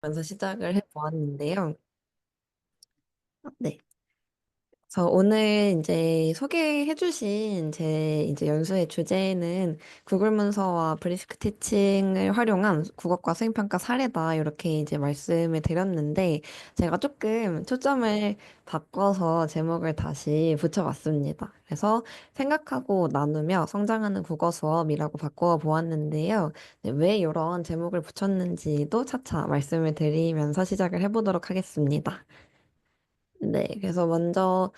면서 시작을 해보았는데요. 네. 그래서 오늘 이제 소개해주신 제 이제 연수의 주제는 구글 문서와 브리스크 티칭을 활용한 국어과 수행평가 사례다. 이렇게 이제 말씀을 드렸는데 제가 조금 초점을 바꿔서 제목을 다시 붙여봤습니다. 그래서 생각하고 나누며 성장하는 국어 수업이라고 바꿔 보았는데요. 네, 왜 이런 제목을 붙였는지도 차차 말씀을 드리면서 시작을 해보도록 하겠습니다. 네, 그래서 먼저,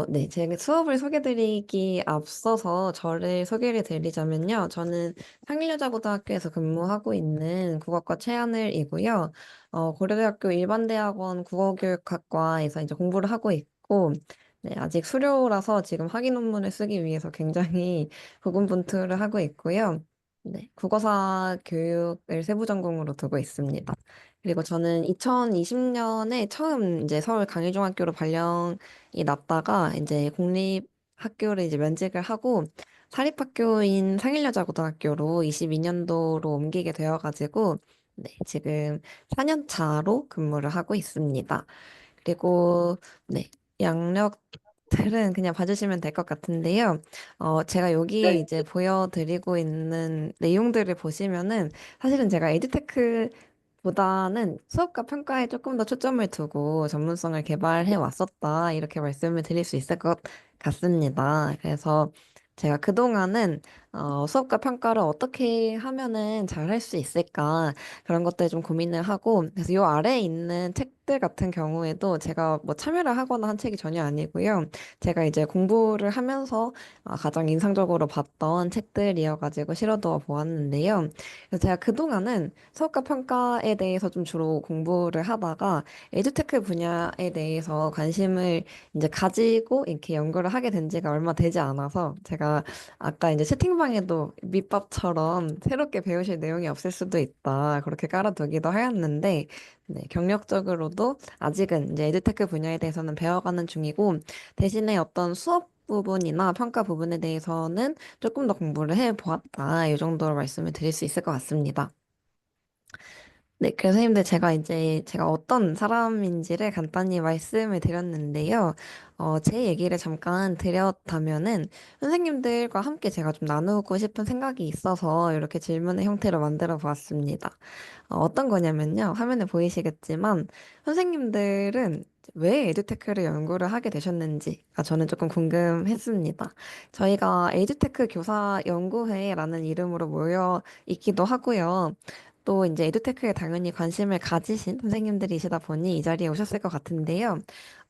네, 제가 수업을 소개드리기 앞서서 저를 소개를 드리자면요. 저는 상일여자고등학교에서 근무하고 있는 국어과 최하늘이고요. 고려대학교 일반대학원 국어교육학과에서 이제 공부를 하고 있고, 네, 아직 수료라서 지금 학위 논문을 쓰기 위해서 굉장히 고군분투를 하고 있고요. 네, 국어사 교육을 세부 전공으로 두고 있습니다. 그리고 저는 2020년에 처음 이제 서울 강일중학교로 발령이 났다가 이제 공립학교를 이제 면직을 하고 사립학교인 상일여자고등학교로 22년도로 옮기게 되어가지고 네, 지금 4년 차로 근무를 하고 있습니다. 그리고 네, 양력들은 그냥 봐주시면 될 것 같은데요. 제가 여기에 이제 보여드리고 있는 내용들을 보시면은 사실은 제가 에듀테크 보다는 수업과 평가에 조금 더 초점을 두고 전문성을 개발해 왔었다. 이렇게 말씀을 드릴 수 있을 것 같습니다. 그래서 제가 그동안은 수업과 평가를 어떻게 하면은 잘 할 수 있을까 그런 것들 좀 고민을 하고 그래서 요 아래에 있는 책들 같은 경우에도 제가 뭐 참여를 하거나 한 책이 전혀 아니고요. 제가 이제 공부를 하면서 가장 인상적으로 봤던 책들이어가지고 실어두어 보았는데요. 그래서 제가 그동안은 수업과 평가에 대해서 좀 주로 공부를 하다가 에듀테크 분야에 대해서 관심을 이제 가지고 이렇게 연구를 하게 된 지가 얼마 되지 않아서 제가 아까 이제 채팅방에도 밑밥처럼 새롭게 배우실 내용이 없을 수도 있다. 그렇게 깔아두기도 하였는데 네, 경력적으로도 아직은 이제 에듀테크 분야에 대해서는 배워가는 중이고 대신에 어떤 수업 부분이나 평가 부분에 대해서는 조금 더 공부를 해보았다. 이 정도로 말씀을 드릴 수 있을 것 같습니다. 네, 그래서 선생님들 제가 이제 제가 어떤 사람인지를 간단히 말씀을 드렸는데요. 제 얘기를 잠깐 드렸다면은 선생님들과 함께 제가 좀 나누고 싶은 생각이 있어서 이렇게 질문의 형태로 만들어 보았습니다. 어떤 거냐면요. 화면에 보이시겠지만 선생님들은 왜 에듀테크를 연구를 하게 되셨는지가 저는 조금 궁금했습니다. 저희가 에듀테크 교사 연구회라는 이름으로 모여 있기도 하고요. 또 이제 에듀테크에 당연히 관심을 가지신 선생님들이시다 보니 이 자리에 오셨을 것 같은데요.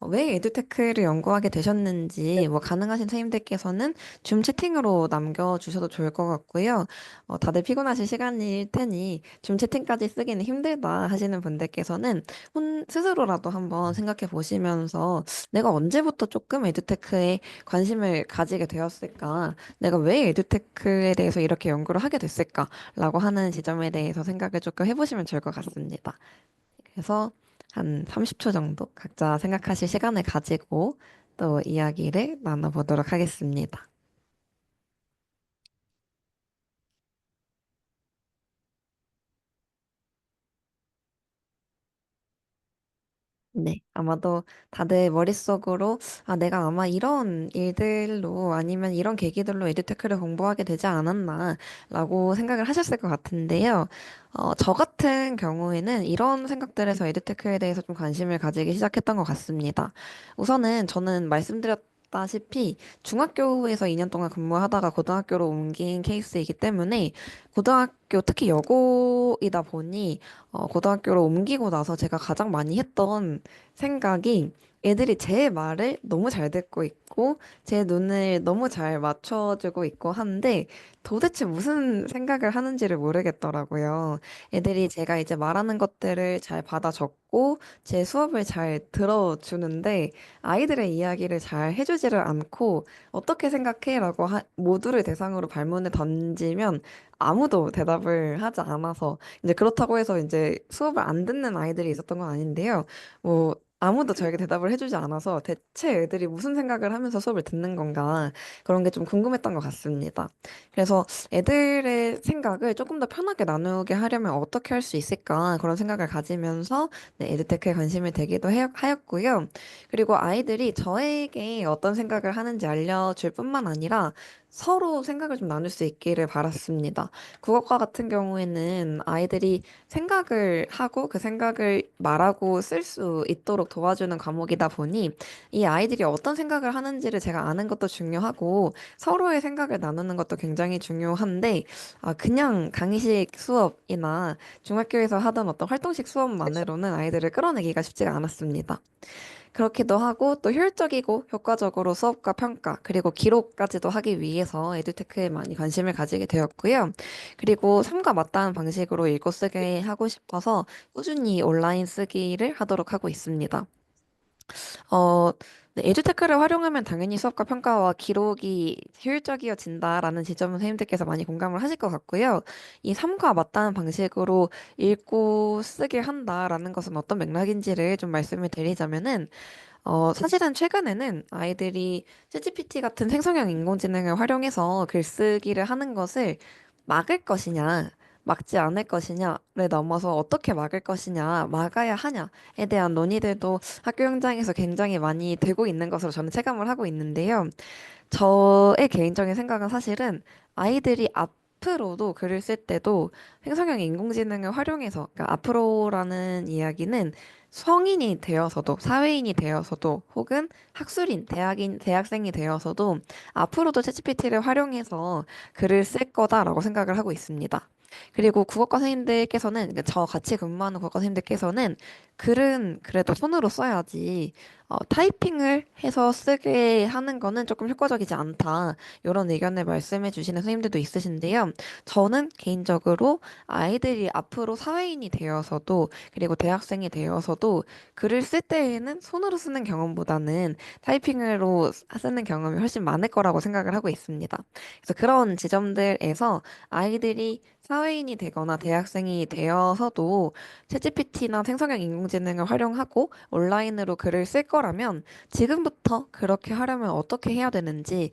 왜 에듀테크를 연구하게 되셨는지 뭐 가능하신 선생님들께서는 줌 채팅으로 남겨주셔도 좋을 것 같고요. 다들 피곤하실 시간일 테니 줌 채팅까지 쓰기는 힘들다 하시는 분들께서는 스스로라도 한번 생각해 보시면서 내가 언제부터 조금 에듀테크에 관심을 가지게 되었을까? 내가 왜 에듀테크에 대해서 이렇게 연구를 하게 됐을까? 라고 하는 지점에 대해서 생각을 조금 해보시면 좋을 것 같습니다. 그래서 한 30초 정도 각자 생각하실 시간을 가지고 또 이야기를 나눠보도록 하겠습니다. 네, 아마도 다들 머릿속으로, 내가 아마 이런 일들로 아니면 이런 계기들로 에듀테크를 공부하게 되지 않았나, 라고 생각을 하셨을 것 같은데요. 저 같은 경우에는 이런 생각들에서 에듀테크에 대해서 좀 관심을 가지기 시작했던 것 같습니다. 우선은 저는 말씀드렸다시피 중학교에서 2년 동안 근무하다가 고등학교로 옮긴 케이스이기 때문에 고등학교 특히 여고이다 보니 고등학교로 옮기고 나서 제가 가장 많이 했던 생각이 애들이 제 말을 너무 잘 듣고 있고 제 눈을 너무 잘 맞춰주고 있고 한데 도대체 무슨 생각을 하는지를 모르겠더라고요. 애들이 제가 이제 말하는 것들을 잘 받아 적고 제 수업을 잘 들어주는데 아이들의 이야기를 잘 해주지를 않고 어떻게 생각해? 라고 모두를 대상으로 발문을 던지면 아무도 대답을 하지 않아서 이제 그렇다고 해서 이제 수업을 안 듣는 아이들이 있었던 건 아닌데요. 뭐 아무도 저에게 대답을 해주지 않아서 대체 애들이 무슨 생각을 하면서 수업을 듣는 건가 그런 게 좀 궁금했던 것 같습니다. 그래서 애들의 생각을 조금 더 편하게 나누게 하려면 어떻게 할 수 있을까 그런 생각을 가지면서 네, 에듀테크에 관심을 되기도 하였고요. 그리고 아이들이 저에게 어떤 생각을 하는지 알려줄 뿐만 아니라 서로 생각을 좀 나눌 수 있기를 바랐습니다. 국어과 같은 경우에는 아이들이 생각을 하고 그 생각을 말하고 쓸 수 있도록 도와주는 과목이다 보니 이 아이들이 어떤 생각을 하는지를 제가 아는 것도 중요하고 서로의 생각을 나누는 것도 굉장히 중요한데 그냥 강의식 수업이나 중학교에서 하던 어떤 활동식 수업만으로는 아이들을 끌어내기가 쉽지가 않았습니다. 그렇기도 하고 또 효율적이고 효과적으로 수업과 평가 그리고 기록까지도 하기 위해서 에듀테크에 많이 관심을 가지게 되었고요. 그리고 삶과 맞닿은 방식으로 읽고 쓰게 하고 싶어서 꾸준히 온라인 쓰기를 하도록 하고 있습니다. 어, 네, 에듀테크를 활용하면 당연히 수업과 평가와 기록이 효율적이어진다라는 지점은 선생님들께서 많이 공감을 하실 것 같고요. 이 삶과 맞닿는 방식으로 읽고 쓰게 한다라는 것은 어떤 맥락인지를 좀 말씀을 드리자면은 사실은 최근에는 아이들이 챗GPT 같은 생성형 인공지능을 활용해서 글쓰기를 하는 것을 막을 것이냐, 막지 않을 것이냐를 넘어서 어떻게 막을 것이냐, 막아야 하냐에 대한 논의들도 학교 현장에서 굉장히 많이 되고 있는 것으로 저는 체감을 하고 있는데요. 저의 개인적인 생각은 사실은 아이들이 앞으로도 글을 쓸 때도 생성형 인공지능을 활용해서, 그러니까 앞으로라는 이야기는 성인이 되어서도, 사회인이 되어서도, 혹은 학술인, 대학생이 되어서도 앞으로도 챗GPT를 활용해서 글을 쓸 거다라고 생각을 하고 있습니다. 그리고 국어과 선생님들께서는, 그러니까 저 같이 근무하는 국어과 선생님들께서는 글은 그래도 손으로 써야지 타이핑을 해서 쓰게 하는 거는 조금 효과적이지 않다. 이런 의견을 말씀해 주시는 선생님들도 있으신데요. 저는 개인적으로 아이들이 앞으로 사회인이 되어서도, 그리고 대학생이 되어서도 글을 쓸 때에는 손으로 쓰는 경험보다는 타이핑으로 쓰는 경험이 훨씬 많을 거라고 생각을 하고 있습니다. 그래서 그런 지점들에서 아이들이 사회인이 되거나 대학생이 되어서도 챗GPT나 생성형 인공지능을 활용하고 온라인으로 글을 쓸 거라면 지금부터 그렇게 하려면 어떻게 해야 되는지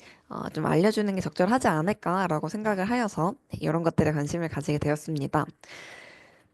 좀 알려주는 게 적절하지 않을까라고 생각을 하여서 네, 이런 것들에 관심을 가지게 되었습니다.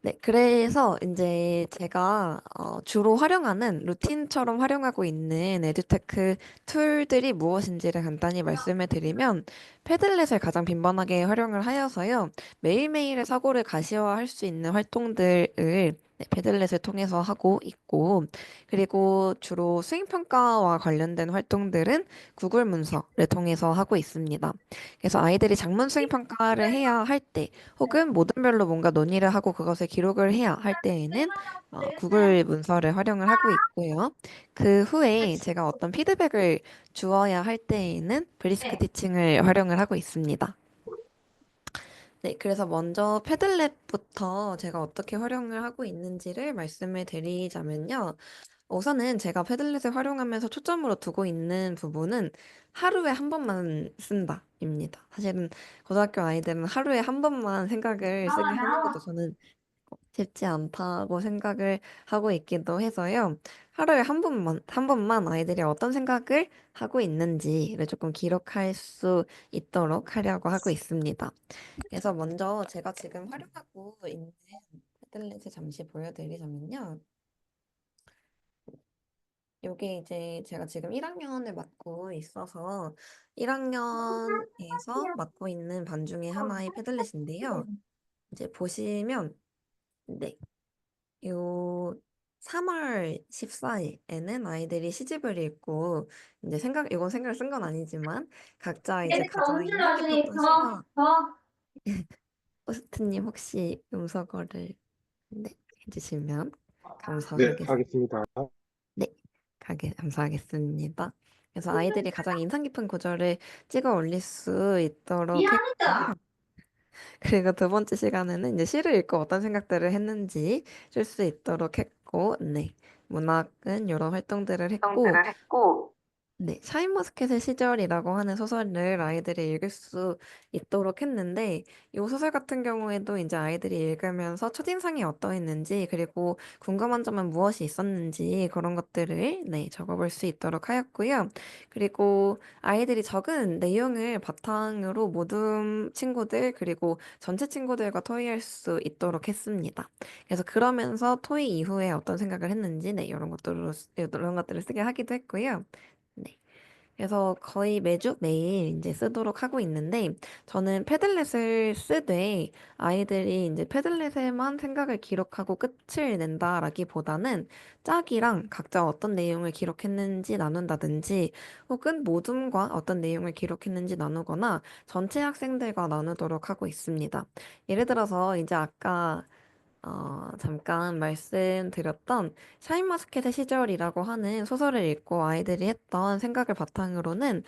네, 그래서 이제 제가 주로 활용하는 루틴처럼 활용하고 있는 에듀테크 툴들이 무엇인지를 간단히 말씀을 드리면 패들렛을 가장 빈번하게 활용을 하여서요. 매일매일의 사고를 가시화할 수 있는 활동들을 네, 패들렛을 통해서 하고 있고 그리고 주로 수행평가와 관련된 활동들은 구글 문서를 통해서 하고 있습니다. 그래서 아이들이 작문 수행평가를 해야 할 때 혹은 모든별로 뭔가 논의를 하고 그것을 기록을 해야 할 때에는 구글 문서를 활용을 하고 있고요. 그 후에 제가 어떤 피드백을 주어야 할 때에는 브리스크 티칭을 활용을 하고 있습니다. 네, 그래서 먼저 패들렛부터 제가 어떻게 활용을 하고 있는지를 말씀을 드리자면요. 우선은 제가 패들렛을 활용하면서 초점으로 두고 있는 부분은 하루에 한 번만 쓴다입니다. 사실은 고등학교 아이들은 하루에 한 번만 생각을 쓰게 하는 것도 저는 쉽지 않다고 생각을 하고 있기도 해서요. 하루에 한 번만 아이들이 어떤 생각을 하고 있는지를 조금 기록할 수 있도록 하려고 하고 있습니다. 그래서 먼저 제가 지금 활용하고 있는 패들렛을 잠시 보여드리자면요. 요게 이제 제가 지금 1학년을 맡고 있어서 1학년에서 맡고 있는 반 중에 하나의 패들렛인데요. 이제 보시면 네, 요 3월 14일에는 아이들이 시집을 읽고 이제 이건 생각을 쓴 건 아니지만 각자 이제 가장 인상 깊었던 시가 호스트님 혹시 음소거를 네, 해주시면 네, 감사하겠습니다. 하겠습니다. 네, 감사하겠습니다. 그래서 아이들이 가장 인상 깊은 구절을 찍어 올릴 수 있도록 했고요. 그리고 두 번째 시간에는 이제 시를 읽고 어떤 생각들을 했는지 쓸 수 있도록 했고, 네. 문학은 이런 활동들을 했고, 네, 샤인머스켓의 시절이라고 하는 소설을 아이들이 읽을 수 있도록 했는데, 이 소설 같은 경우에도 이제 아이들이 읽으면서 첫인상이 어떠했는지, 그리고 궁금한 점은 무엇이 있었는지, 그런 것들을, 네, 적어볼 수 있도록 하였고요. 그리고 아이들이 적은 내용을 바탕으로 모든 친구들, 그리고 전체 친구들과 토의할 수 있도록 했습니다. 그래서 그러면서 토의 이후에 어떤 생각을 했는지, 네, 이런 것들을 쓰게 하기도 했고요. 네. 그래서 거의 매주 매일 이제 쓰도록 하고 있는데, 저는 패들렛을 쓰되, 아이들이 이제 패들렛에만 생각을 기록하고 끝을 낸다라기보다는 짝이랑 각자 어떤 내용을 기록했는지 나눈다든지, 혹은 모둠과 어떤 내용을 기록했는지 나누거나, 전체 학생들과 나누도록 하고 있습니다. 예를 들어서 이제 아까 잠깐 말씀드렸던 샤인머스켓의 시절이라고 하는 소설을 읽고 아이들이 했던 생각을 바탕으로는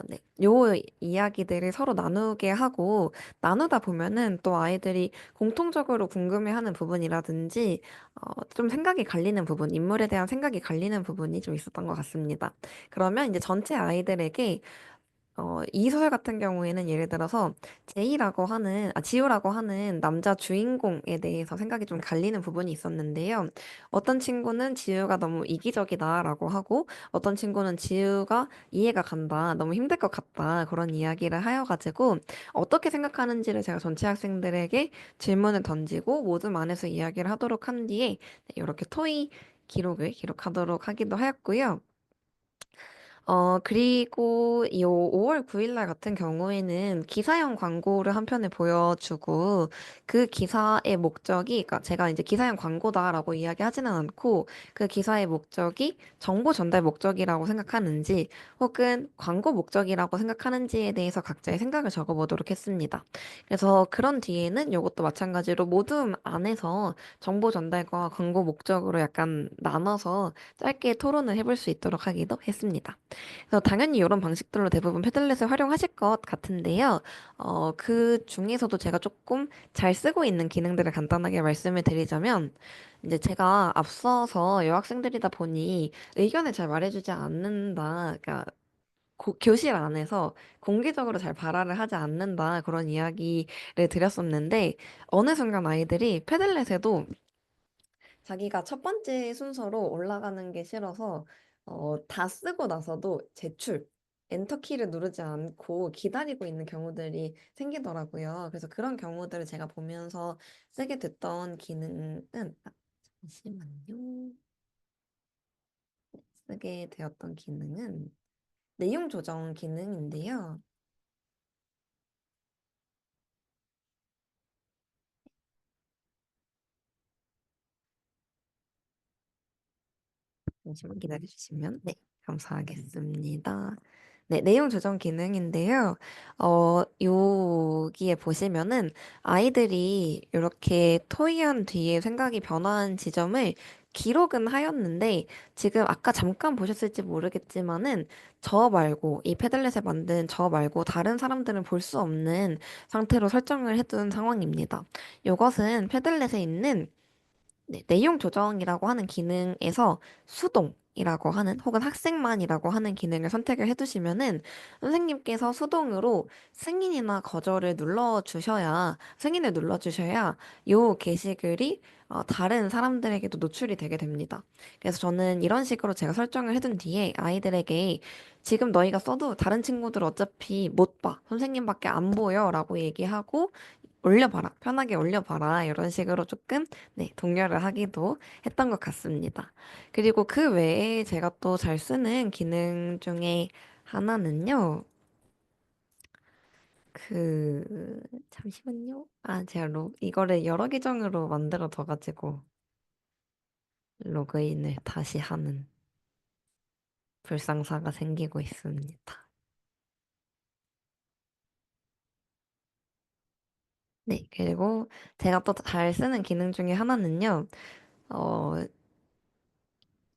네. 요 이야기들을 서로 나누게 하고 나누다 보면은 또 아이들이 공통적으로 궁금해하는 부분이라든지 좀 생각이 갈리는 부분, 인물에 대한 생각이 갈리는 부분이 좀 있었던 것 같습니다. 그러면 이제 전체 아이들에게 이 소설 같은 경우에는 예를 들어서 지우라고 하는 남자 주인공에 대해서 생각이 좀 갈리는 부분이 있었는데요. 어떤 친구는 지우가 너무 이기적이다라고 하고, 어떤 친구는 지우가 이해가 간다, 너무 힘들 것 같다, 그런 이야기를 하여가지고, 어떻게 생각하는지를 제가 전체 학생들에게 질문을 던지고, 모든 안에서 이야기를 하도록 한 뒤에, 이렇게 토의 기록을 기록하도록 하기도 하였고요. 그리고 이 5월 9일 날 같은 경우에는 기사형 광고를 한 편을 보여주고 그 기사의 목적이, 그러니까 제가 이제 기사형 광고다라고 이야기하지는 않고 그 기사의 목적이 정보 전달 목적이라고 생각하는지 혹은 광고 목적이라고 생각하는지에 대해서 각자의 생각을 적어보도록 했습니다. 그래서 그런 뒤에는 이것도 마찬가지로 모둠 안에서 정보 전달과 광고 목적으로 약간 나눠서 짧게 토론을 해볼 수 있도록 하기도 했습니다. 그래서 당연히 이런 방식들로 대부분 패들렛을 활용하실 것 같은데요. 그 중에서도 제가 조금 잘 쓰고 있는 기능들을 간단하게 말씀을 드리자면, 이제 제가 앞서서 여학생들이다 보니 의견을 잘 말해주지 않는다. 그러니까 교실 안에서 공개적으로 잘 발화를 하지 않는다. 그런 이야기를 드렸었는데, 어느 순간 아이들이 패들렛에도 자기가 첫 번째 순서로 올라가는 게 싫어서 다 쓰고 나서도 제출, 엔터 키를 누르지 않고 기다리고 있는 경우들이 생기더라고요. 그래서 그런 경우들을 제가 보면서 쓰게 됐던 기능은 잠시만요. 쓰게 되었던 기능은 내용 조정 기능인데요. 잠시만 기다려주시면, 네, 감사하겠습니다. 네, 내용 조정 기능인데요. 여기에 보시면은 아이들이 이렇게 토의한 뒤에 생각이 변화한 지점을 기록은 하였는데 지금 아까 잠깐 보셨을지 모르겠지만은 저 말고 이 패들렛에 만든 저 말고 다른 사람들은 볼 수 없는 상태로 설정을 해둔 상황입니다. 이것은 패들렛에 있는 네, 내용 조정이라고 하는 기능에서 수동이라고 하는 혹은 학생만이라고 하는 기능을 선택을 해두시면은 선생님께서 수동으로 승인을 눌러주셔야 요 게시글이 다른 사람들에게도 노출이 되게 됩니다. 그래서 저는 이런 식으로 제가 설정을 해둔 뒤에 아이들에게 지금 너희가 써도 다른 친구들 어차피 못 봐. 선생님밖에 안 보여. 라고 얘기하고 올려봐라. 편하게 올려봐라. 이런 식으로 조금, 네, 독려를 하기도 했던 것 같습니다. 그리고 그 외에 제가 또 잘 쓰는 기능 중에 하나는요, 잠시만요. 제가 이거를 여러 계정으로 만들어 둬가지고 로그인을 다시 하는 불상사가 생기고 있습니다. 네, 그리고 제가 또 잘 쓰는 기능 중에 하나는요, 어,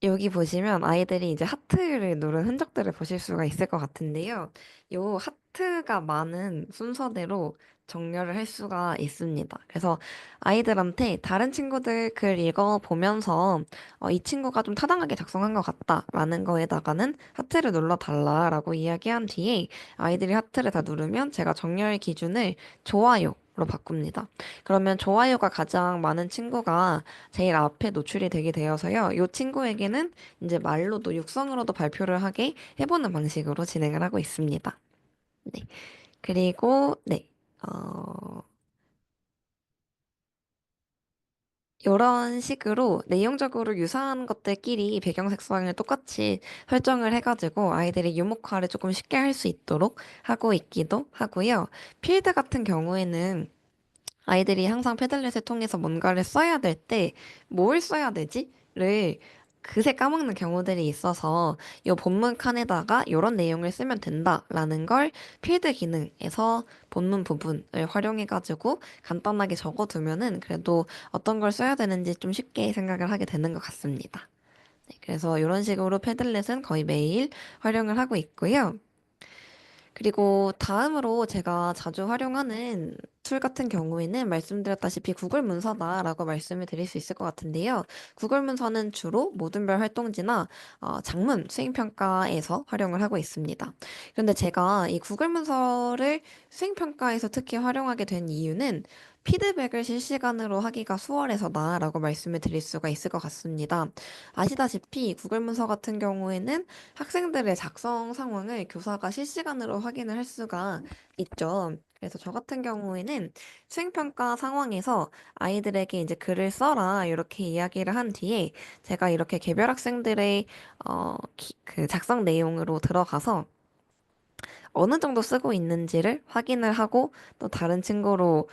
여기 보시면 아이들이 이제 하트를 누른 흔적들을 보실 수가 있을 것 같은데요. 요 하트가 많은 순서대로 정렬을 할 수가 있습니다. 그래서 아이들한테 다른 친구들 글 읽어보면서 이 친구가 좀 타당하게 작성한 것 같다라는 거에다가는 하트를 눌러달라라고 이야기한 뒤에 아이들이 하트를 다 누르면 제가 정렬 기준을 좋아요로 바꿉니다. 그러면 좋아요가 가장 많은 친구가 제일 앞에 노출이 되게 되어서요. 이 친구에게는 이제 말로도 육성으로도 발표를 하게 해보는 방식으로 진행을 하고 있습니다. 네. 그리고, 네. 어, 이런 식으로 내용적으로 유사한 것들끼리 배경 색상을 똑같이 설정을 해가지고 아이들이 유목화를 조금 쉽게 할 수 있도록 하고 있기도 하고요. 필드 같은 경우에는 아이들이 항상 패들렛을 통해서 뭔가를 써야 될 때 뭘 써야 되지?를 그새 까먹는 경우들이 있어서 이 본문 칸에다가 이런 내용을 쓰면 된다라는 걸 필드 기능에서 본문 부분을 활용해가지고 간단하게 적어두면은 그래도 어떤 걸 써야 되는지 좀 쉽게 생각을 하게 되는 것 같습니다. 네, 그래서 이런 식으로 패들렛은 거의 매일 활용을 하고 있고요. 그리고 다음으로 제가 자주 활용하는 툴 같은 경우에는 말씀드렸다시피 구글 문서다라고 말씀을 드릴 수 있을 것 같은데요. 구글 문서는 주로 모든별 활동지나 장문 수행평가에서 활용을 하고 있습니다. 그런데 제가 이 구글 문서를 수행평가에서 특히 활용하게 된 이유는 피드백을 실시간으로 하기가 수월해서다라고 말씀을 드릴 수가 있을 것 같습니다. 아시다시피 구글 문서 같은 경우에는 학생들의 작성 상황을 교사가 실시간으로 확인을 할 수가 있죠. 그래서 저 같은 경우에는 수행평가 상황에서 아이들에게 이제 글을 써라 이렇게 이야기를 한 뒤에 제가 이렇게 개별 학생들의 그 작성 내용으로 들어가서 어느 정도 쓰고 있는지를 확인을 하고 또 다른 친구로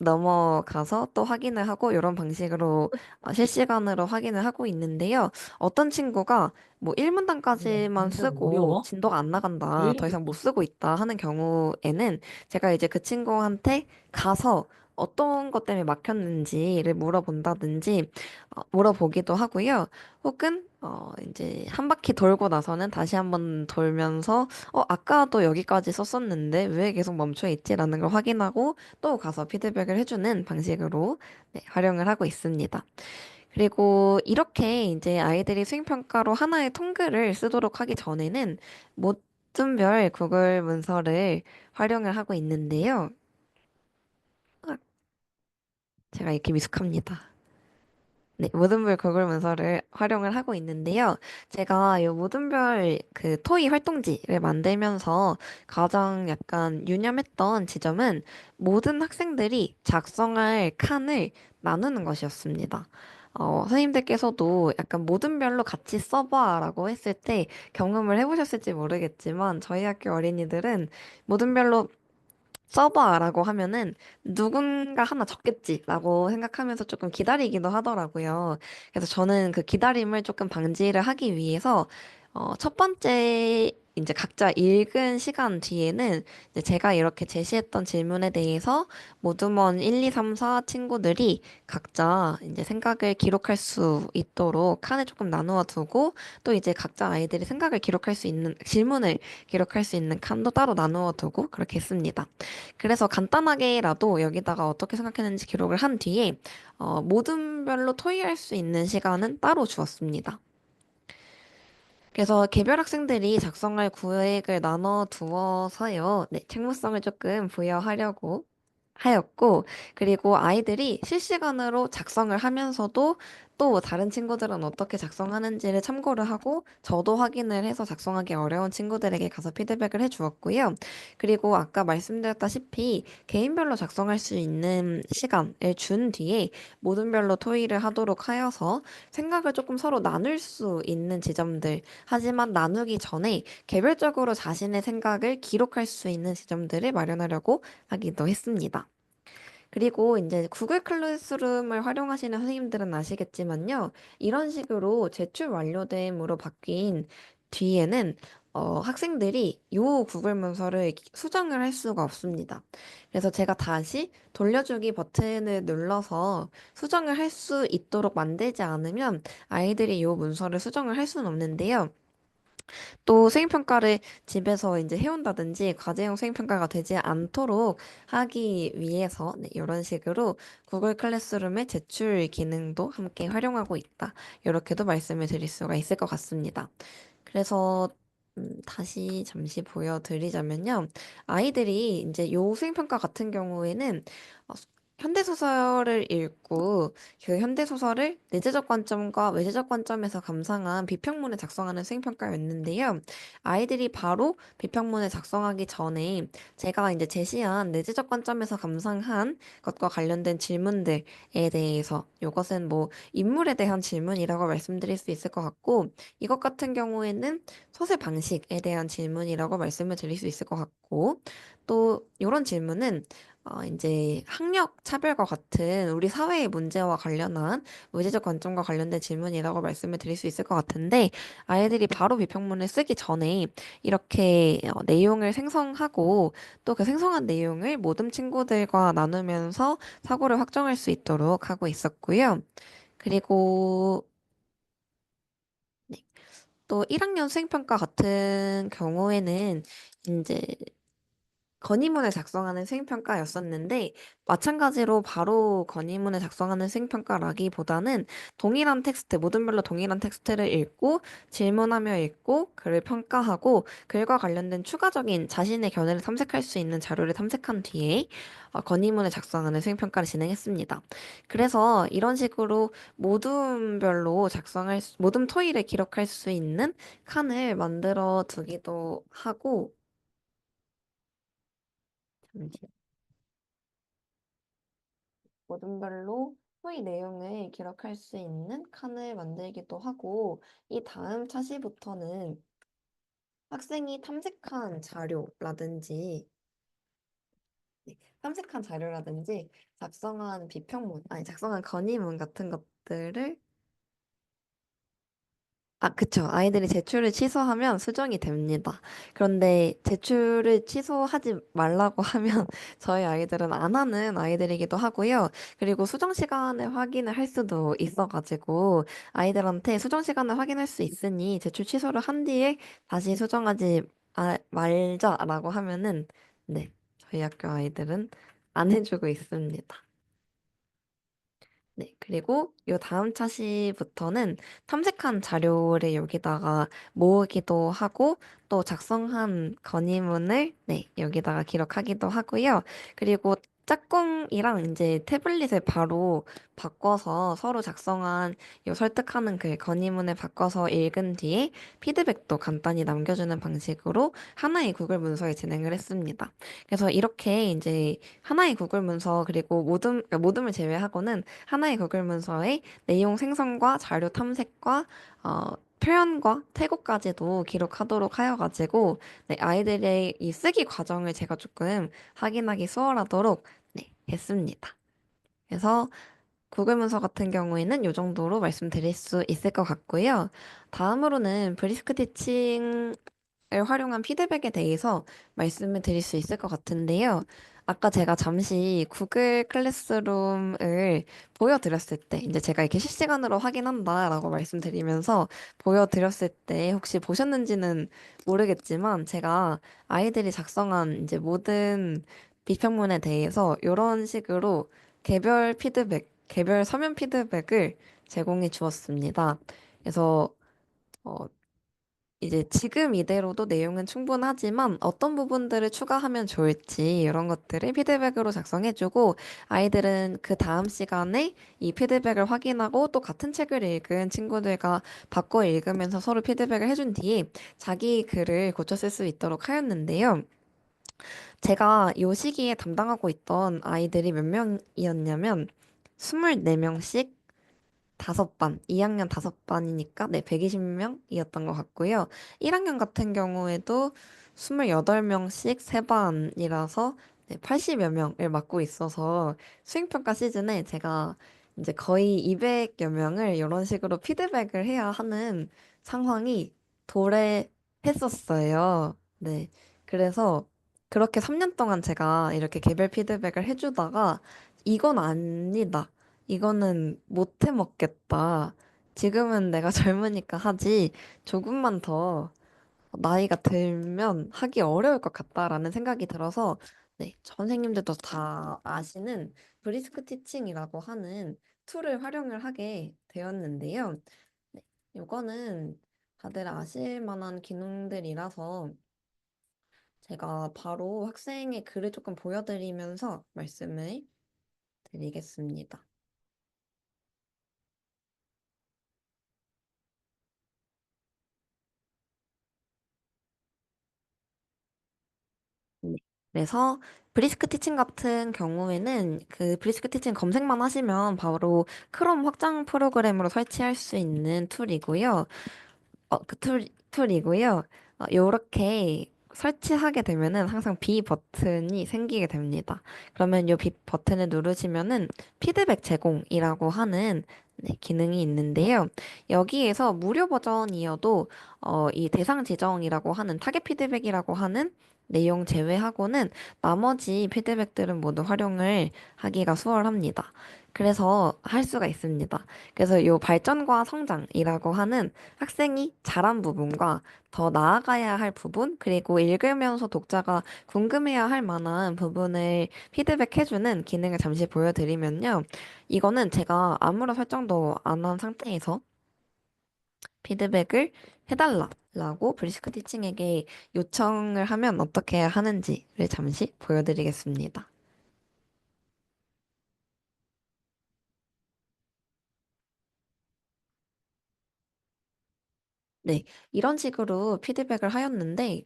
넘어가서 또 확인을 하고 이런 방식으로 실시간으로 확인을 하고 있는데요. 어떤 친구가 뭐 야, 1문단까지만 공부가 쓰고 어려워? 진도가 안 왜 나간다, 더 이렇게 이상 못 쓰고 있다 하는 경우에는 제가 이제 그 친구한테 가서 어떤 것 때문에 막혔는지를 물어본다든지 물어보기도 하고요. 혹은 이제 한 바퀴 돌고 나서는 다시 한번 돌면서 아까도 여기까지 썼었는데 왜 계속 멈춰 있지라는 걸 확인하고 또 가서 피드백을 해주는 방식으로 네, 활용을 하고 있습니다. 그리고 이렇게 이제 아이들이 수행평가로 하나의 통글을 쓰도록 하기 전에는 모든 별 구글 문서를 활용을 하고 있는데요. 아, 제가 이렇게 미숙합니다. 네, 모든별 구글 문서를 활용을 하고 있는데요. 제가 이 모든별 그 토의 활동지를 만들면서 가장 약간 유념했던 지점은 모든 학생들이 작성할 칸을 나누는 것이었습니다. 선생님들께서도 약간 모든별로 같이 써봐라고 했을 때 경험을 해보셨을지 모르겠지만 저희 학교 어린이들은 모든별로 써봐라고 하면은 누군가 하나 적겠지라고 생각하면서 조금 기다리기도 하더라고요. 그래서 저는 그 기다림을 조금 방지를 하기 위해서 첫 번째 이제 각자 읽은 시간 뒤에는 이제 제가 이렇게 제시했던 질문에 대해서 모두먼 1, 2, 3, 4 친구들이 각자 이제 생각을 기록할 수 있도록 칸을 조금 나누어 두고 또 이제 각자 아이들이 생각을 기록할 수 있는 질문을 기록할 수 있는 칸도 따로 나누어 두고 그렇게 했습니다. 그래서 간단하게라도 여기다가 어떻게 생각했는지 기록을 한 뒤에 모든 별로 토의할 수 있는 시간은 따로 주었습니다. 그래서 개별 학생들이 작성할 구획을 나눠 두어서요. 네, 책무성을 조금 부여하려고 하였고, 그리고 아이들이 실시간으로 작성을 하면서도 또 다른 친구들은 어떻게 작성하는지를 참고를 하고, 저도 확인을 해서 작성하기 어려운 친구들에게 가서 피드백을 해 주었고요. 그리고 아까 말씀드렸다시피 개인별로 작성할 수 있는 시간을 준 뒤에 모든별로 토의를 하도록 하여서 생각을 조금 서로 나눌 수 있는 지점들, 하지만 나누기 전에 개별적으로 자신의 생각을 기록할 수 있는 지점들을 마련하려고 하기도 했습니다. 그리고 이제 구글 클래스룸을 활용하시는 선생님들은 아시겠지만요. 이런 식으로 제출 완료됨으로 바뀐 뒤에는 학생들이 요 구글 문서를 수정을 할 수가 없습니다. 그래서 제가 다시 돌려주기 버튼을 눌러서 수정을 할 수 있도록 만들지 않으면 아이들이 요 문서를 수정을 할 수는 없는데요. 또 수행평가를 집에서 이제 해온다든지 과제형 수행평가가 되지 않도록 하기 위해서 네, 이런 식으로 구글 클래스룸의 제출 기능도 함께 활용하고 있다. 이렇게도 말씀을 드릴 수가 있을 것 같습니다. 그래서 다시 잠시 보여드리자면요. 아이들이 이제 요 수행평가 같은 경우에는 어, 현대소설을 읽고 그 현대소설을 내재적 관점과 외재적 관점에서 감상한 비평문을 작성하는 수행평가였는데요. 아이들이 바로 비평문을 작성하기 전에 제가 이제 제시한 내재적 관점에서 감상한 것과 관련된 질문들에 대해서 이것은 뭐 인물에 대한 질문이라고 말씀드릴 수 있을 것 같고 이것 같은 경우에는 서술 방식에 대한 질문이라고 말씀을 드릴 수 있을 것 같고, 또 이런 질문은 이제 학력 차별과 같은 우리 사회의 문제와 관련한 의제적 관점과 관련된 질문이라고 말씀을 드릴 수 있을 것 같은데, 아이들이 바로 비평문을 쓰기 전에 이렇게 내용을 생성하고 또 그 생성한 내용을 모든 친구들과 나누면서 사고를 확정할 수 있도록 하고 있었고요. 그리고 네, 또 1학년 수행평가 같은 경우에는 이제 건의문을 작성하는 수행평가였었는데, 마찬가지로 바로 건의문을 작성하는 수행평가라기보다는 동일한 텍스트, 모든별로 동일한 텍스트를 읽고, 질문하며 읽고, 글을 평가하고, 글과 관련된 추가적인 자신의 견해를 탐색할 수 있는 자료를 탐색한 뒤에 건의문을 작성하는 수행평가를 진행했습니다. 그래서 이런 식으로 모둠별로 모둠 토의를 기록할 수 있는 칸을 만들어 두기도 하고, 잠시만요. 모둠별로 토의 내용을 기록할 수 있는 칸을 만들기도 하고, 이 다음 차시부터는 학생이 탐색한 자료라든지, 작성한 건의문 같은 것들을 그쵸. 아이들이 제출을 취소하면 수정이 됩니다. 그런데 제출을 취소하지 말라고 하면 저희 아이들은 안 하는 아이들이기도 하고요. 그리고 수정 시간을 확인을 할 수도 있어가지고 아이들한테 수정 시간을 확인할 수 있으니 제출 취소를 한 뒤에 다시 수정하지 말자라고 하면은 네. 저희 학교 아이들은 안 해주고 있습니다. 네, 그리고 요 다음 차시부터는 탐색한 자료를 여기다가 모으기도 하고 또 작성한 건의문을 네, 여기다가 기록하기도 하고요. 그리고 짝꿍이랑 이제 태블릿을 바로 바꿔서 서로 작성한 요 설득하는 글 건의문을 바꿔서 읽은 뒤에 피드백도 간단히 남겨주는 방식으로 하나의 구글 문서에 진행을 했습니다. 그래서 이렇게 이제 하나의 구글 문서 그리고 모둠을 제외하고는 하나의 구글 문서의 내용 생성과 자료 탐색과 표현과 태고까지도 기록하도록 하여가지고 네, 아이들의 이 쓰기 과정을 제가 조금 확인하기 수월하도록 네, 했습니다. 그래서 구글 문서 같은 경우에는 이 정도로 말씀드릴 수 있을 것 같고요. 다음으로는 브리스크 티칭 을 활용한 피드백에 대해서 말씀을 드릴 수 있을 것 같은데요. 아까 제가 잠시 구글 클래스룸을 보여드렸을 때, 이제 제가 이렇게 실시간으로 확인한다라고 말씀드리면서 보여드렸을 때 혹시 보셨는지는 모르겠지만 제가 아이들이 작성한 이제 모든 비평문에 대해서 이런 식으로 개별 서면 피드백을 제공해 주었습니다. 그래서 어, 이제 지금 이대로도 내용은 충분하지만 어떤 부분들을 추가하면 좋을지 이런 것들을 피드백으로 작성해주고 아이들은 그 다음 시간에 이 피드백을 확인하고 또 같은 책을 읽은 친구들과 바꿔 읽으면서 서로 피드백을 해준 뒤에 자기 글을 고쳐 쓸 수 있도록 하였는데요. 제가 요 시기에 담당하고 있던 아이들이 몇 명이었냐면 24명씩 5반, 2학년 5반이니까, 네, 120명이었던 것 같고요. 1학년 같은 경우에도 28명씩 3반이라서, 네, 80여 명을 맡고 있어서, 수행평가 시즌에 제가 이제 거의 200여 명을 이런 식으로 피드백을 해야 하는 상황이 도래했었어요. 네. 그래서 그렇게 3년 동안 제가 이렇게 개별 피드백을 해주다가, 이건 아니다. 이거는 못해 먹겠다. 지금은 내가 젊으니까 하지. 조금만 더, 나이가 들면 하기 어려울 것 같다라는 생각이 들어서 네, 선생님들도 다 아시는 브리스크 티칭이라고 하는 툴을 활용을 하게 되었는데요. 네, 이거는 다들 아실 만한 기능들이라서 제가 바로 학생의 글을 조금 보여드리면서 말씀을 드리겠습니다. 네. 그래서 브리스크 티칭 같은 경우에는 그 브리스크 티칭 검색만 하시면 바로 크롬 확장 프로그램으로 설치할 수 있는 툴이고요. 툴이고요. 요렇게 설치하게 되면은 항상 B 버튼이 생기게 됩니다. 그러면 요 B 버튼을 누르시면은 피드백 제공이라고 하는 네, 기능이 있는데요. 여기에서 무료 버전이어도 이 대상 지정이라고 하는 타겟 피드백이라고 하는 내용 제외하고는 나머지 피드백들은 모두 활용을 하기가 수월합니다. 그래서 할 수가 있습니다. 그래서 요 발전과 성장이라고 하는 학생이 잘한 부분과 더 나아가야 할 부분, 그리고 읽으면서 독자가 궁금해야 할 만한 부분을 피드백해주는 기능을 잠시 보여드리면요. 이거는 제가 아무런 설정도 안 한 상태에서 피드백을 해달라고 브리스크 티칭에게 요청을 하면 어떻게 하는지를 잠시 보여드리겠습니다. 네, 이런 식으로 피드백을 하였는데,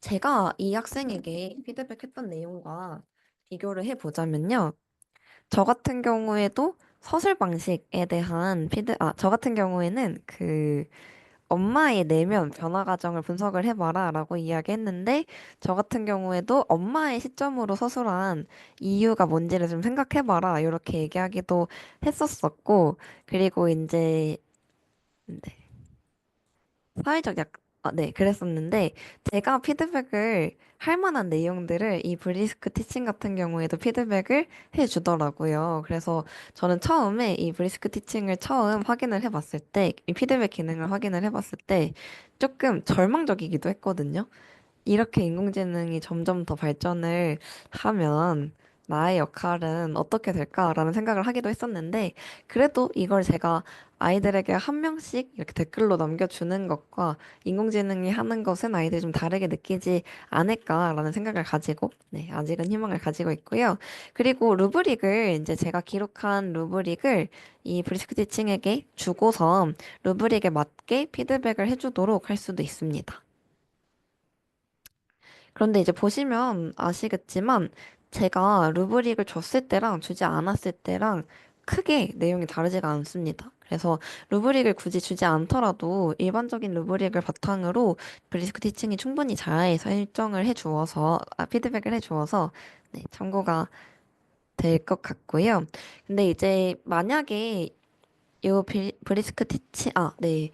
제가 이 학생에게 피드백했던 내용과 비교를 해보자면요. 저 같은 경우에도 서술 방식에 대한 저 같은 경우에는 그 엄마의 내면 변화 과정을 분석을 해봐라 라고 이야기했는데, 저 같은 경우에도 엄마의 시점으로 서술한 이유가 뭔지를 좀 생각해봐라 이렇게 얘기하기도 했었었고, 그리고 이제 네, 사회적 네, 그랬었는데, 제가 피드백을 할 만한 내용들을 이 브리스크 티칭 같은 경우에도 피드백을 해주더라고요. 그래서 저는 처음에 이 브리스크 티칭을 처음 확인을 해봤을 때, 이 피드백 기능을 확인을 해봤을 때, 조금 절망적이기도 했거든요. 이렇게 인공지능이 점점 더 발전을 하면 나의 역할은 어떻게 될까라는 생각을 하기도 했었는데, 그래도 이걸 제가 아이들에게 한 명씩 이렇게 댓글로 남겨주는 것과 인공지능이 하는 것은 아이들이 좀 다르게 느끼지 않을까라는 생각을 가지고, 네, 아직은 희망을 가지고 있고요. 그리고 루브릭을 이제 제가 기록한 루브릭을 이 브리스크 티칭에게 주고서 루브릭에 맞게 피드백을 해주도록 할 수도 있습니다. 그런데 이제 보시면 아시겠지만 제가 루브릭을 줬을 때랑 주지 않았을 때랑 크게 내용이 다르지가 않습니다. 그래서 루브릭을 굳이 주지 않더라도 일반적인 루브릭을 바탕으로 브리스크 티칭이 충분히 잘 설정을 해주어서, 피드백을 해주어서, 네, 참고가 될 것 같고요. 근데 이제 만약에 요 브리스크 티칭, 네.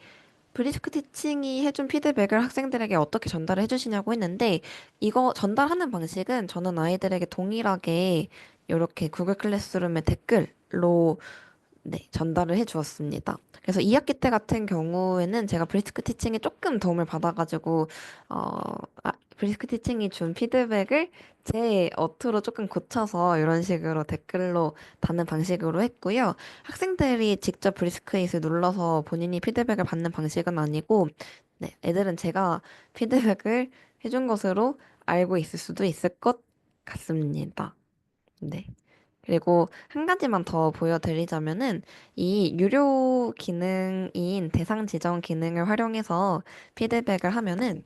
브리스크 티칭이 해준 피드백을 학생들에게 어떻게 전달을 해주시냐고 했는데, 이거 전달하는 방식은 저는 아이들에게 동일하게 이렇게 구글 클래스룸의 댓글로 네, 전달을 해 주었습니다. 그래서 2학기 때 같은 경우에는 제가 브리스크 티칭에 조금 도움을 받아가지고, 어, 브리스크 티칭이 준 피드백을 제 어투로 조금 고쳐서 이런 식으로 댓글로 다는 방식으로 했고요. 학생들이 직접 브리스크잇을 눌러서 본인이 피드백을 받는 방식은 아니고, 네, 애들은 제가 피드백을 해준 것으로 알고 있을 수도 있을 것 같습니다. 네. 그리고 한 가지만 더 보여드리자면은 이 유료 기능인 대상 지정 기능을 활용해서 피드백을 하면은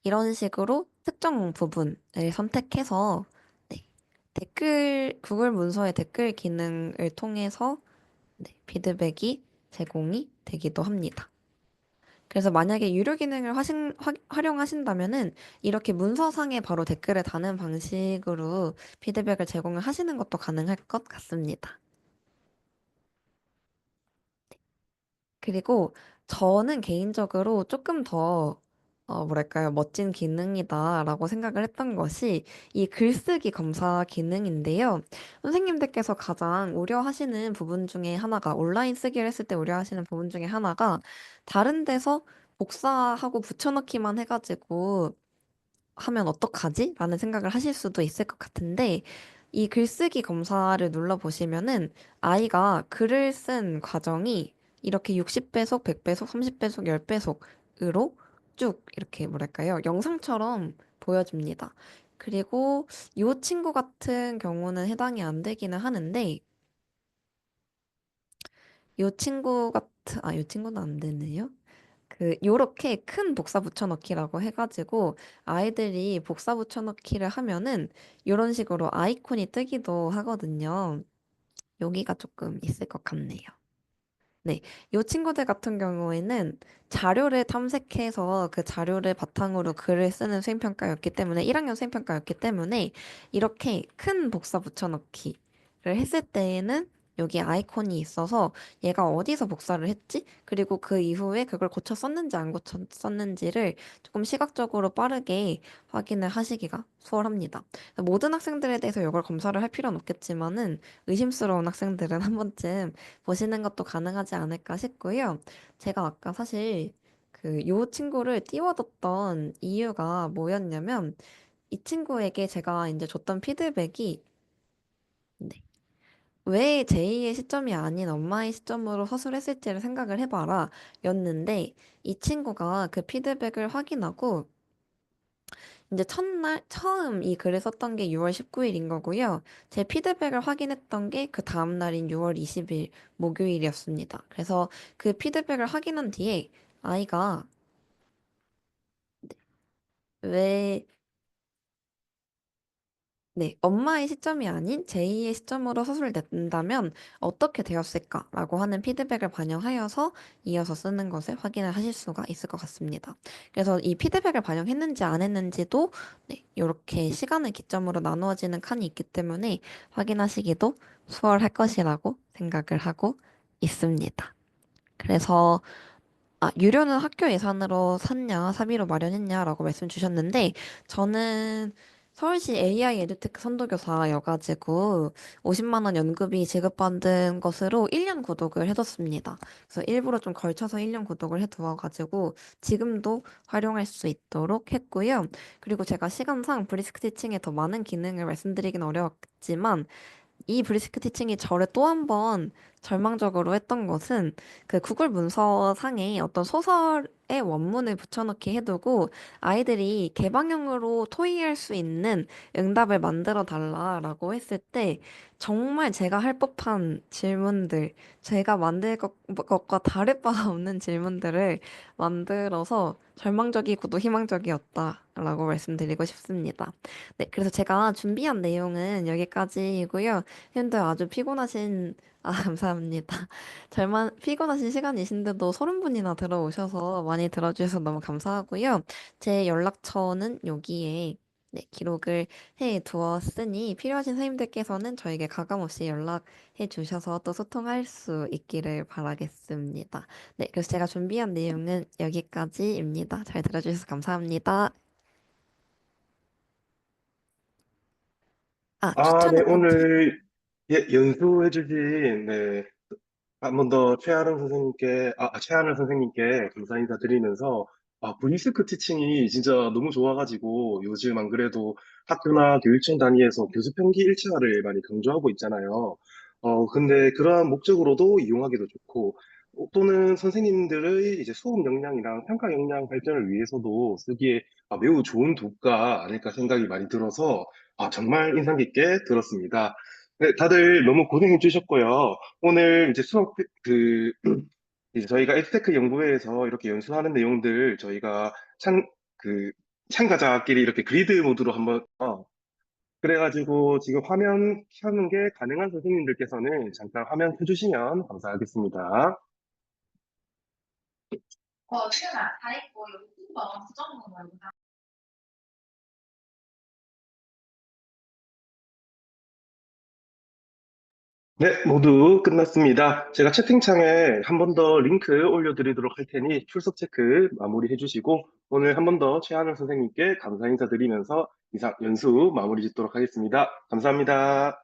이런 식으로 특정 부분을 선택해서 네, 구글 문서의 댓글 기능을 통해서 네, 피드백이 제공이 되기도 합니다. 그래서 만약에 유료 기능을 활용하신다면은 이렇게 문서상에 바로 댓글을 다는 방식으로 피드백을 제공을 하시는 것도 가능할 것 같습니다. 그리고 저는 개인적으로 조금 더 뭐랄까요, 멋진 기능이다라고 생각을 했던 것이 이 글쓰기 검사 기능인데요. 선생님들께서 가장 우려하시는 부분 중에 하나가, 온라인 쓰기를 했을 때 우려하시는 부분 중에 하나가, 다른 데서 복사하고 붙여넣기만 해가지고 하면 어떡하지? 라는 생각을 하실 수도 있을 것 같은데, 이 글쓰기 검사를 눌러보시면은 아이가 글을 쓴 과정이 이렇게 60배속, 100배속, 30배속, 10배속으로 쭉 이렇게 뭐랄까요? 영상처럼 보여줍니다. 그리고 이 친구 같은 경우는 해당이 안 되기는 하는데, 이 친구는 안 되네요. 요렇게 큰 복사 붙여넣기라고 해가지고 아이들이 복사 붙여넣기를 하면은 요런 식으로 아이콘이 뜨기도 하거든요. 여기가 조금 있을 것 같네요. 네, 이 친구들 같은 경우에는 자료를 탐색해서 그 자료를 바탕으로 글을 쓰는 수행평가였기 때문에, 1학년 수행평가였기 때문에, 이렇게 큰 복사 붙여넣기를 했을 때에는 여기 아이콘이 있어서 얘가 어디서 복사를 했지? 그리고 그 이후에 그걸 고쳐 썼는지 안 고쳐 썼는지를 조금 시각적으로 빠르게 확인을 하시기가 수월합니다. 모든 학생들에 대해서 이걸 검사를 할 필요는 없겠지만은 의심스러운 학생들은 한 번쯤 보시는 것도 가능하지 않을까 싶고요. 제가 아까 사실 요 친구를 띄워뒀던 이유가 뭐였냐면, 이 친구에게 제가 이제 줬던 피드백이, 네, 왜 제2의 시점이 아닌 엄마의 시점으로 서술했을지를 생각을 해봐라 였는데, 이 친구가 그 피드백을 확인하고 이제 첫날 처음 이 글을 썼던 게 6월 19일인 거고요. 제 피드백을 확인했던 게 그 다음 날인 6월 20일 목요일이었습니다. 그래서 그 피드백을 확인한 뒤에 아이가 왜 네, 엄마의 시점이 아닌 제2의 시점으로 서술을 낸다면 어떻게 되었을까라고 하는 피드백을 반영하여서 이어서 쓰는 것을 확인을 하실 수가 있을 것 같습니다. 그래서 이 피드백을 반영했는지 안 했는지도 네, 이렇게 시간을 기점으로 나누어지는 칸이 있기 때문에 확인하시기도 수월할 것이라고 생각을 하고 있습니다. 그래서 유료는 학교 예산으로 샀냐, 사비로 마련했냐라고 말씀 주셨는데, 저는 서울시 AI 에듀테크 선도교사여가지고 50만 원 연급이 지급받은 것으로 1년 구독을 해뒀습니다. 그래서 일부러 좀 걸쳐서 1년 구독을 해두어가지고 지금도 활용할 수 있도록 했고요. 그리고 제가 시간상 브리스크 티칭에 더 많은 기능을 말씀드리긴 어려웠지만, 이 브리스크 티칭이 저를 또 한 번 절망적으로 했던 것은 그 구글 문서상에 어떤 소설의 원문을 붙여넣기 해두고 아이들이 개방형으로 토의할 수 있는 응답을 만들어 달라라고 했을 때 정말 제가 할 법한 질문들, 제가 만들 것과 다를 바가 없는 질문들을 만들어서 절망적이고도 희망적이었다라고 말씀드리고 싶습니다. 네, 그래서 제가 준비한 내용은 여기까지이고요. 현재 아주 피곤하신, 감사합니다. 피곤하신 시간이신데도 30분이나 들어오셔서 많이 들어주셔서 너무 감사하고요. 제 연락처는 여기에 네, 기록을 해 두었으니 필요하신 선생님들께서는 저에게 가감없이 연락해 주셔서 또 소통할 수 있기를 바라겠습니다. 네, 그래서 제가 준비한 내용은 여기까지입니다. 잘 들어주셔서 감사합니다. 네, 추천의 포트. 오늘 연수해주신 한 번 더 최하늘 선생님께 감사 인사드리면서, 브리스크 티칭이 진짜 너무 좋아가지고, 요즘 안 그래도 학교나 교육청 단위에서 교수 편기 일치화를 많이 강조하고 있잖아요. 근데 그러한 목적으로도 이용하기도 좋고, 또는 선생님들의 이제 수업 역량이랑 평가 역량 발전을 위해서도 쓰기에 매우 좋은 도구가 아닐까 생각이 많이 들어서, 정말 인상 깊게 들었습니다. 네, 다들 너무 고생해 주셨고요. 오늘 이제 이제 저희가 엑스테크 연구회에서 이렇게 연수하는 내용들 저희가 그, 참가자끼리 이렇게 그리드 모드로 한번, 그래가지고 지금 화면 켜는 게 가능한 선생님들께서는 잠깐 화면 켜주시면 감사하겠습니다. 네, 모두 끝났습니다. 제가 채팅창에 한 번 더 링크 올려드리도록 할 테니 출석 체크 마무리해 주시고 오늘 한 번 더 최한울 선생님께 감사 인사드리면서 이상 연수 마무리 짓도록 하겠습니다. 감사합니다.